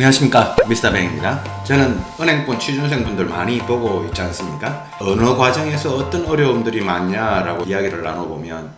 안녕하십니까, 미스터뱅입니다. 저는 은행권 취준생분들 많이 보고 있지 않습니까? 어느 과정에서 어떤 어려움들이 많냐라고 이야기를 나눠보면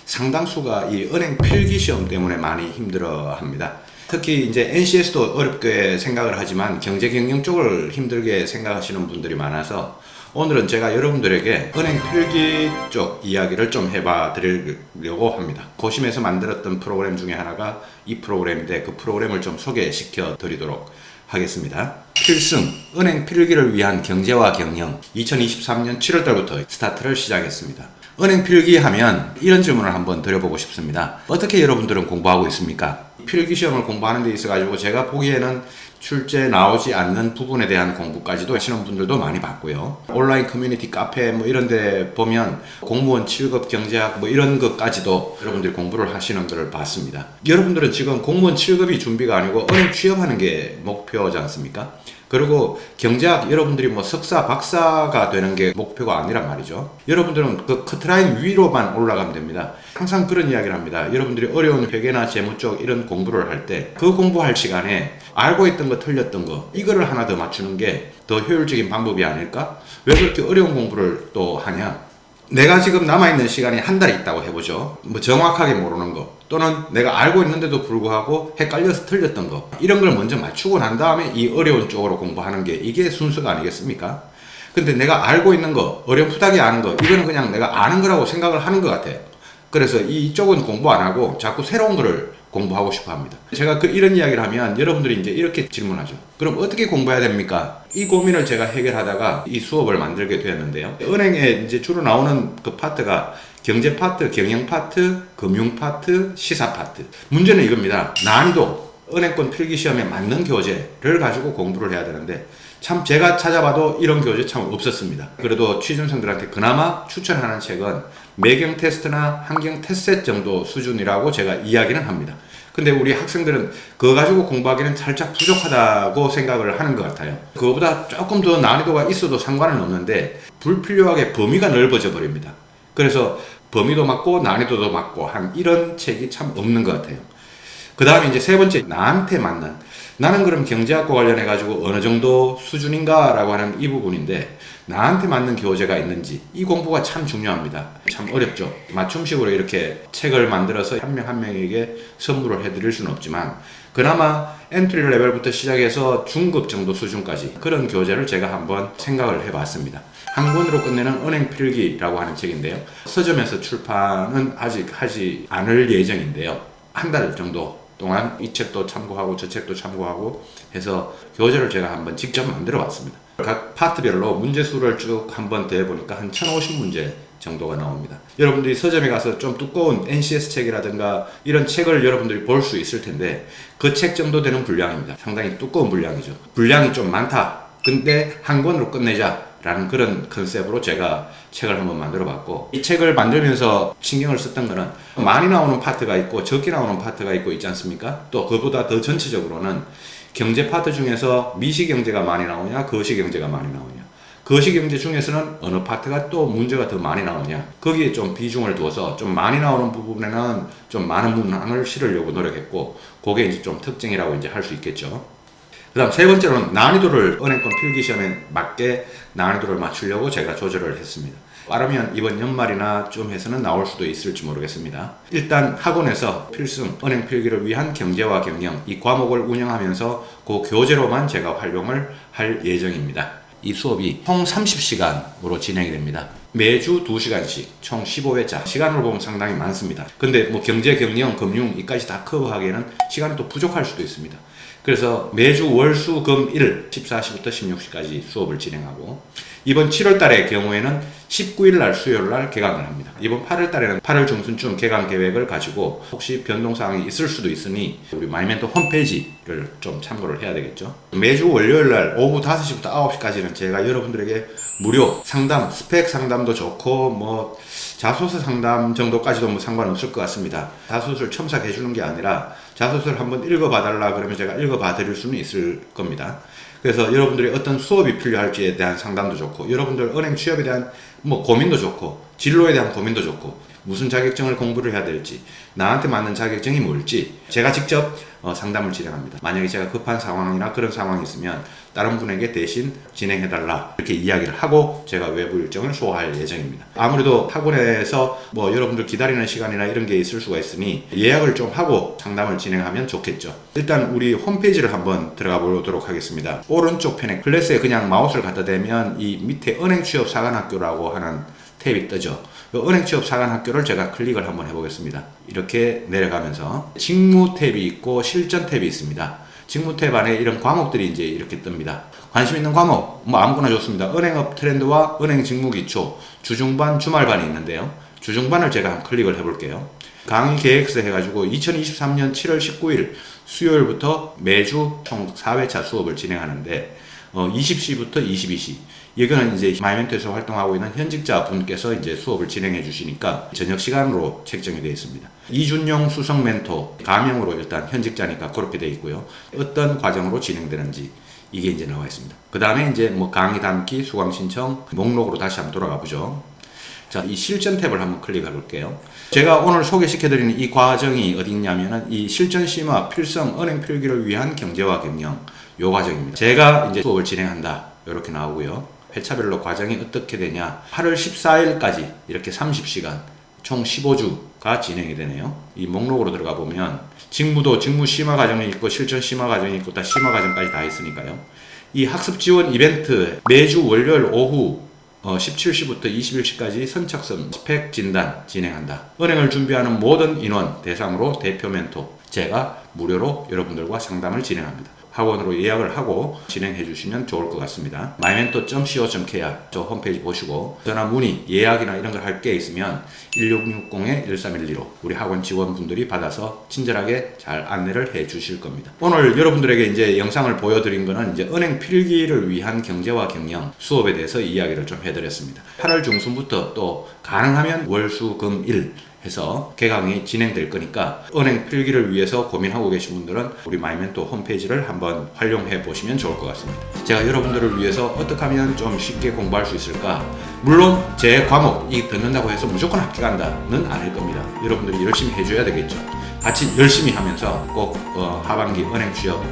상당수가 이 은행 필기시험 때문에 많이 힘들어합니다. 특히 이제 NCS도 어렵게 생각을 하지만 경제경영 쪽을 힘들게 생각하시는 분들이 많아서 오늘은 제가 여러분들에게 은행 필기 쪽 이야기를 좀 해봐 드리려고 합니다. 고심에서 만들었던 프로그램 중에 하나가 이 프로그램인데 그 프로그램을 좀 소개시켜 드리도록 하겠습니다. 필승, 은행 필기를 위한 경제와 경영 2023년 7월달부터 스타트를 시작했습니다. 은행 필기 하면 이런 질문을 한번 드려보고 싶습니다. 어떻게 여러분들은 공부하고 있습니까? 필기시험을 공부하는 데 있어가지고 제가 보기에는 출제 나오지 않는 부분에 대한 공부까지도 하시는 분들도 많이 봤고요. 온라인 커뮤니티 카페 뭐 이런 데 보면 공무원 7급 경제학 뭐 이런 것까지도 여러분들이 공부를 하시는 걸 봤습니다. 여러분들은 지금 공무원 7급이 준비가 아니고 은행 취업하는 게 목표지 않습니까? 그리고 경제학 여러분들이 뭐 석사, 박사가 되는 게 목표가 아니란 말이죠. 여러분들은 그 커트라인 위로만 올라가면 됩니다. 항상 그런 이야기를 합니다. 여러분들이 어려운 회계나 재무 쪽 이런 공부를 할 때 그 공부할 시간에 알고 있던 거 틀렸던 거 이거를 하나 더 맞추는 게 더 효율적인 방법이 아닐까? 왜 그렇게 어려운 공부를 또 하냐? 내가 지금 남아있는 시간이 한 달이 있다고 해보죠. 뭐 정확하게 모르는 거 또는 내가 알고 있는데도 불구하고 헷갈려서 틀렸던 거 이런 걸 먼저 맞추고 난 다음에 이 어려운 쪽으로 공부하는 게 이게 순서가 아니겠습니까? 근데 내가 알고 있는 거 어렴풋하게 아는 거 이거는 그냥 내가 아는 거라고 생각을 하는 것 같아요. 그래서 이쪽은 공부 안 하고 자꾸 새로운 거를 공부하고 싶어 합니다. 제가 이런 이야기를 하면 여러분들이 이제 이렇게 질문하죠. 그럼 어떻게 공부해야 됩니까? 이 고민을 제가 해결하다가 이 수업을 만들게 되었는데요. 은행에 이제 주로 나오는 그 파트가 경제 파트, 경영 파트, 금융 파트, 시사 파트. 문제는 이겁니다. 난이도, 은행권 필기시험에 맞는 교재를 가지고 공부를 해야 되는데 참 제가 찾아봐도 이런 교재 참 없었습니다. 그래도 취준생들한테 그나마 추천하는 책은 매경 테스트나 환경 테스트 정도 수준이라고 제가 이야기는 합니다. 근데 우리 학생들은 그거 가지고 공부하기는 살짝 부족하다고 생각을 하는 것 같아요. 그거보다 조금 더 난이도가 있어도 상관은 없는데 불필요하게 범위가 넓어져 버립니다. 그래서 범위도 맞고 난이도도 맞고 한 이런 책이 참 없는 것 같아요. 그 다음에 이제 세 번째, 나한테 맞는, 나는 그럼 경제학과 관련해 가지고 어느 정도 수준인가 라고 하는 이 부분인데 나한테 맞는 교재가 있는지 이 공부가 참 중요합니다. 참 어렵죠. 맞춤식으로 이렇게 책을 만들어서 한 명 한 명에게 선물을 해드릴 수는 없지만 그나마 엔트리 레벨부터 시작해서 중급 정도 수준까지 그런 교재를 제가 한번 생각을 해봤습니다. 한 권으로 끝내는 은행 필기라고 하는 책인데요. 서점에서 출판은 아직 하지 않을 예정인데요. 한 달 정도 동안 이 책도 참고하고 저 책도 참고하고 해서 교재를 제가 한번 직접 만들어 봤습니다. 각 파트별로 문제수를 쭉 한번 대보니까 한 1050문제 정도가 나옵니다. 여러분들이 서점에 가서 좀 두꺼운 NCS 책이라든가 이런 책을 여러분들이 볼 수 있을 텐데 그 책 정도 되는 분량입니다. 상당히 두꺼운 분량이죠. 분량이 좀 많다. 근데 한 권으로 끝내자. 라는 그런 컨셉으로 제가 책을 한번 만들어 봤고 이 책을 만들면서 신경을 썼던 거는 많이 나오는 파트가 있고 적게 나오는 파트가 있고 있지 않습니까? 또 그보다 더 전체적으로는 경제 파트 중에서 미시경제가 많이 나오냐 거시경제가 많이 나오냐 거시경제 중에서는 어느 파트가 또 문제가 더 많이 나오냐 거기에 좀 비중을 두어서 좀 많이 나오는 부분에는 좀 많은 문항을 실으려고 노력했고 그게 이제 좀 특징이라고 이제 할 수 있겠죠. 그 다음 세 번째로는 난이도를 은행권 필기시험에 맞게 난이도를 맞추려고 제가 조절을 했습니다. 빠르면 이번 연말이나 좀 해서는 나올 수도 있을지 모르겠습니다. 일단 학원에서 필승 은행 필기를 위한 경제와 경영 이 과목을 운영하면서 그 교재로만 제가 활용을 할 예정입니다. 이 수업이 총 30시간으로 진행이 됩니다. 매주 2시간씩 총 15회차 시간으로 보면 상당히 많습니다. 근데 뭐 경제, 경영, 금융 이까지 다 커버하기에는 시간이 또 부족할 수도 있습니다. 그래서 매주 월, 수, 금, 일 14시부터 16시까지 수업을 진행하고 이번 7월 달의 경우에는 19일 날 수요일 날 개강을 합니다. 이번 8월 달에는 8월 중순쯤 개강 계획을 가지고 혹시 변동사항이 있을 수도 있으니 우리 마이멘토 홈페이지를 좀 참고를 해야 되겠죠. 매주 월요일 날 오후 5시부터 9시까지는 제가 여러분들에게 무료 상담, 스펙 상담도 좋고 뭐 자소서 상담 정도까지도 뭐 상관없을 것 같습니다. 자소서를 첨삭해 주는 게 아니라 자소서를 한번 읽어봐 달라 그러면 제가 읽어봐 드릴 수는 있을 겁니다. 그래서 여러분들이 어떤 수업이 필요할지에 대한 상담도 좋고, 여러분들 은행 취업에 대한 고민도 좋고, 진로에 대한 고민도 좋고, 무슨 자격증을 공부를 해야 될지, 나한테 맞는 자격증이 뭘지 제가 직접 상담을 진행합니다. 만약에 제가 급한 상황이나 그런 상황이 있으면 다른 분에게 대신 진행해달라 이렇게 이야기를 하고 제가 외부 일정을 소화할 예정입니다. 아무래도 학원에서 여러분들 기다리는 시간이나 이런 게 있을 수가 있으니 예약을 좀 하고 상담을 진행하면 좋겠죠. 일단 우리 홈페이지를 한번 들어가 보도록 하겠습니다. 오른쪽 편에 클래스에 그냥 마우스를 갖다 대면 이 밑에 은행취업사관학교라고 하는 탭이 뜨죠. 은행취업사관학교를 제가 클릭을 한번 해보겠습니다. 이렇게 내려가면서 직무 탭이 있고 실전 탭이 있습니다. 직무 탭 안에 이런 과목들이 이제 이렇게 뜹니다. 관심 있는 과목 아무거나 좋습니다. 은행업 트렌드와 은행 직무 기초, 주중반, 주말반이 있는데요. 주중반을 제가 한번 클릭을 해볼게요. 강의 계획서 해가지고 2023년 7월 19일 수요일부터 매주 총 4회차 수업을 진행하는데 20시부터 22시. 이거는 이제 마이멘토에서 활동하고 있는 현직자 분께서 이제 수업을 진행해 주시니까 저녁 시간으로 책정이 되어 있습니다. 이준용 수석 멘토 가명으로 일단 현직자니까 그렇게 되어 있고요. 어떤 과정으로 진행되는지 이게 이제 나와 있습니다. 그 다음에 이제 강의 담기, 수강 신청 목록으로 다시 한번 돌아가 보죠. 자, 이 실전 탭을 한번 클릭해 볼게요. 제가 오늘 소개시켜드리는 이 과정이 어디 있냐면은 이 실전 심화 필성 은행 필기를 위한 경제와 경영 요 과정입니다. 제가 이제 수업을 진행한다 이렇게 나오고요. 회차별로 과정이 어떻게 되냐, 8월 14일까지 이렇게 30시간 총 15주가 진행이 되네요. 이 목록으로 들어가 보면 직무도 직무 심화 과정이 있고 실전 심화 과정이 있고 다 심화 과정까지 다 있으니까요. 이 학습 지원 이벤트 매주 월요일 오후 17시부터 21시까지 선착순 스펙 진단 진행한다. 은행을 준비하는 모든 인원 대상으로 대표 멘토 제가 무료로 여러분들과 상담을 진행합니다. 학원으로 예약을 하고 진행해 주시면 좋을 것 같습니다. mymentor.co.kr 저 홈페이지 보시고 전화 문의, 예약이나 이런 걸 할 게 있으면 1660-1312로 우리 학원 직원분들이 받아서 친절하게 잘 안내를 해 주실 겁니다. 오늘 여러분들에게 이제 영상을 보여드린 거는 이제 은행 필기를 위한 경제와 경영 수업에 대해서 이야기를 좀 해드렸습니다. 8월 중순부터 또 가능하면 월, 수, 금, 일 해서 개강이 진행될 거니까 은행 필기를 위해서 고민하고 계신 분들은 우리 마이멘토 홈페이지를 한번 활용해 보시면 좋을 것 같습니다. 제가 여러분들을 위해서 어떻게 하면 좀 쉽게 공부할 수 있을까? 물론 제 과목이 듣는다고 해서 무조건 합격한다는 아닐 겁니다. 여러분들이 열심히 해줘야 되겠죠. 같이 열심히 하면서 꼭 하반기 은행 취업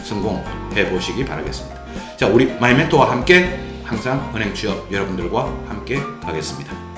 성공해 보시기 바라겠습니다. 자, 우리 마이멘토와 함께 항상 은행 취업 여러분들과 함께 가겠습니다.